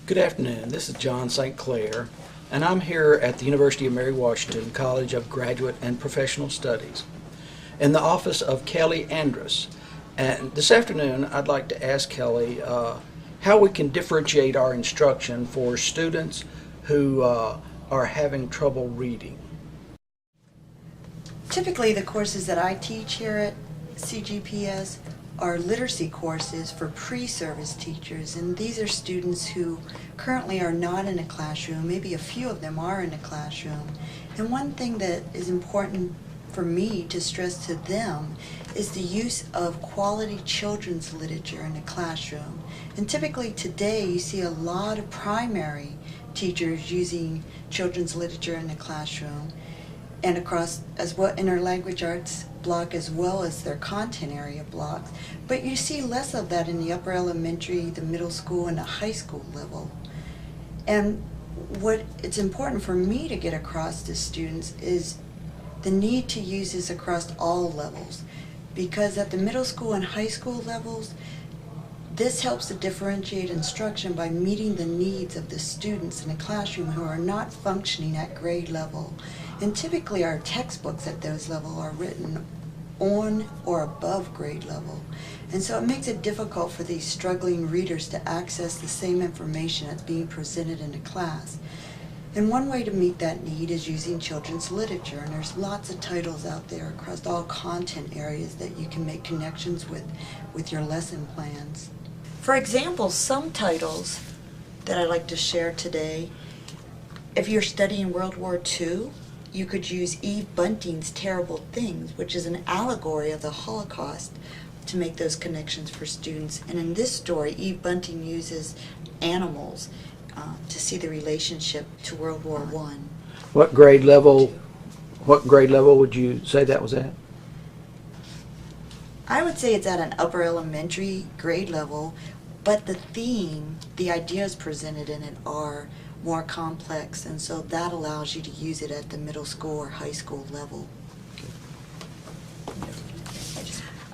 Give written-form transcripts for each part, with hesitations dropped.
Good afternoon. This is John St.Clair, and I'm here at the University of Mary Washington College of Graduate and Professional Studies in the office of Kelly Andrus. And this afternoon, I'd like to ask Kelly how we can differentiate our instruction for students who are having trouble reading. Typically, the courses that I teach here at CGPS are literacy courses for pre-service teachers, and these are students who currently are not in a classroom. Maybe a few of them are in a classroom. And one thing that is important for me to stress to them is the use of quality children's literature in the classroom. And typically today you see a lot of primary teachers using children's literature in the classroom and across as well in our language arts block as well as their content area blocks. But you see less of that in the upper elementary, the middle school, and the high school level. And what it's important for me to get across to students is the need to use this across all levels, because at the middle school and high school levels, this helps to differentiate instruction by meeting the needs of the students in the classroom who are not functioning at grade level. And typically our textbooks at those levels are written on or above grade level. And so it makes it difficult for these struggling readers to access the same information that's being presented in the class. And one way to meet that need is using children's literature, and there's lots of titles out there across all content areas that you can make connections with your lesson plans. For example, some titles that I'd like to share today, if you're studying World War II, you could use E. Bunting's Terrible Things, which is an allegory of the Holocaust, to make those connections for students. And in this story, E. Bunting uses animals to see the relationship to World War I. What grade level would you say that was at? I would say it's at an upper elementary grade level, but the theme, the ideas presented in it are more complex, and so that allows you to use it at the middle school or high school level.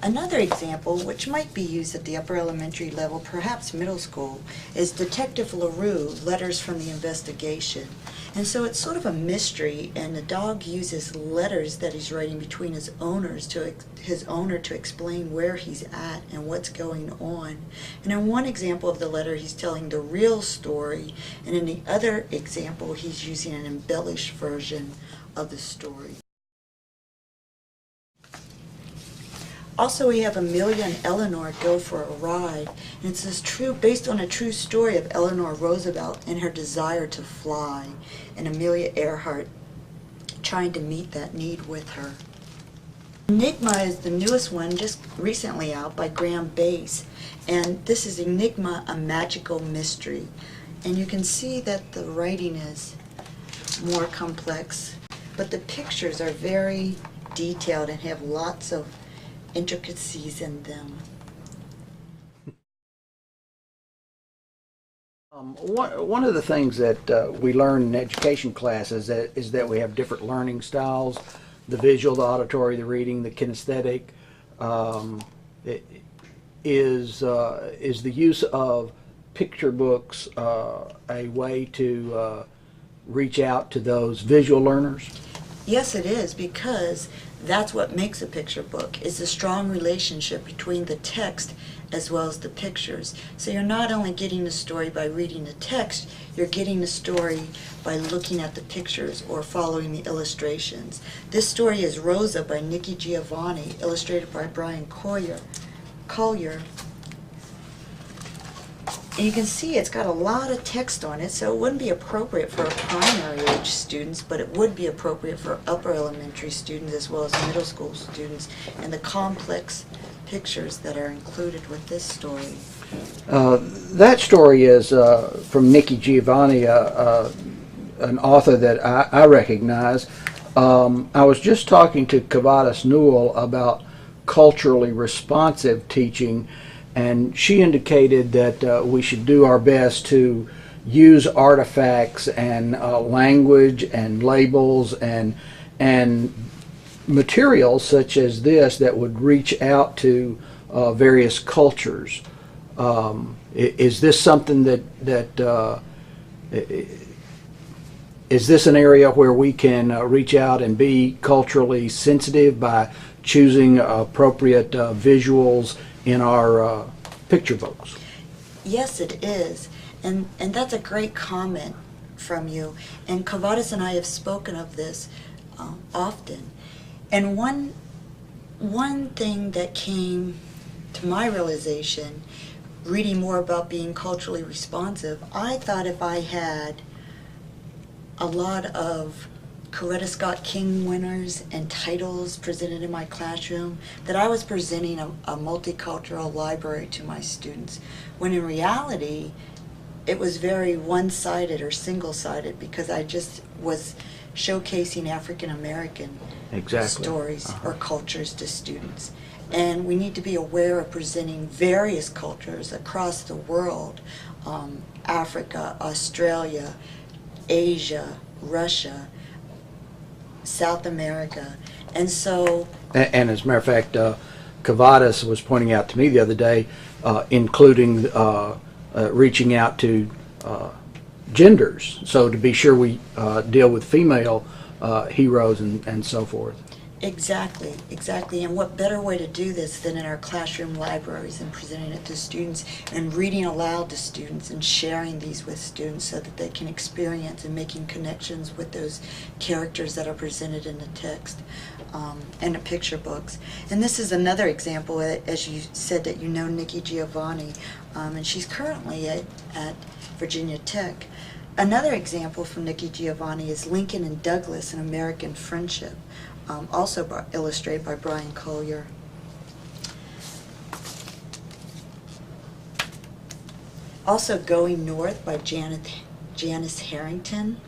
Another example, which might be used at the upper elementary level, perhaps middle school, is Detective LaRue, Letters from the Investigation. And so it's sort of a mystery, and the dog uses letters that he's writing between his owner to explain where he's at and what's going on. And in one example of the letter, he's telling the real story, and in the other example, he's using an embellished version of the story. Also, we have Amelia and Eleanor Go for a Ride, and it's based on a true story of Eleanor Roosevelt and her desire to fly, and Amelia Earhart trying to meet that need with her. Enigma is the newest one, just recently out, by Graham Bass, and this is Enigma, a Magical Mystery. And you can see that the writing is more complex, but the pictures are very detailed and have lots of intricacies in them. One of the things that we learn in education classes is that we have different learning styles: the visual, the auditory, the reading, the kinesthetic. Is the use of picture books a way to reach out to those visual learners? Yes, it is, because that's what makes a picture book, is the strong relationship between the text as well as the pictures. So you're not only getting the story by reading the text, you're getting the story by looking at the pictures or following the illustrations. This story is Rosa by Nikki Giovanni, illustrated by Brian Collier. And you can see it's got a lot of text on it, so it wouldn't be appropriate for primary age students, but it would be appropriate for upper elementary students as well as middle school students, and the complex pictures that are included with this story. That story is from Nikki Giovanni, an author that I recognize. I was just talking to Kavadas Newell about culturally responsive teaching, and she indicated that we should do our best to use artifacts and language and labels and materials such as this that would reach out to various cultures. Is this something is this an area where we can reach out and be culturally sensitive by choosing appropriate visuals in our picture books? Yes, it is. And that's a great comment from you. And Kavadas and I have spoken of this often. And one thing that came to my realization, reading more about being culturally responsive, I thought if I had a lot of Coretta Scott King winners and titles presented in my classroom, that I was presenting a multicultural library to my students, when in reality it was very one-sided or single-sided, because I just was showcasing African American stories or cultures to students. And we need to be aware of presenting various cultures across the world, Africa, Australia, Asia, Russia, South America. And so... And as a matter of fact, Kavadas was pointing out to me the other day, including reaching out to genders, so to be sure we deal with female heroes and so forth. Exactly, exactly. And what better way to do this than in our classroom libraries and presenting it to students and reading aloud to students and sharing these with students so that they can experience and making connections with those characters that are presented in the text and the picture books. And this is another example, as you said, that you know Nikki Giovanni, and she's currently at Virginia Tech. Another example from Nikki Giovanni is Lincoln and Douglas, An American Friendship. Also illustrated by Brian Collier. Also Going North by Janice Harrington.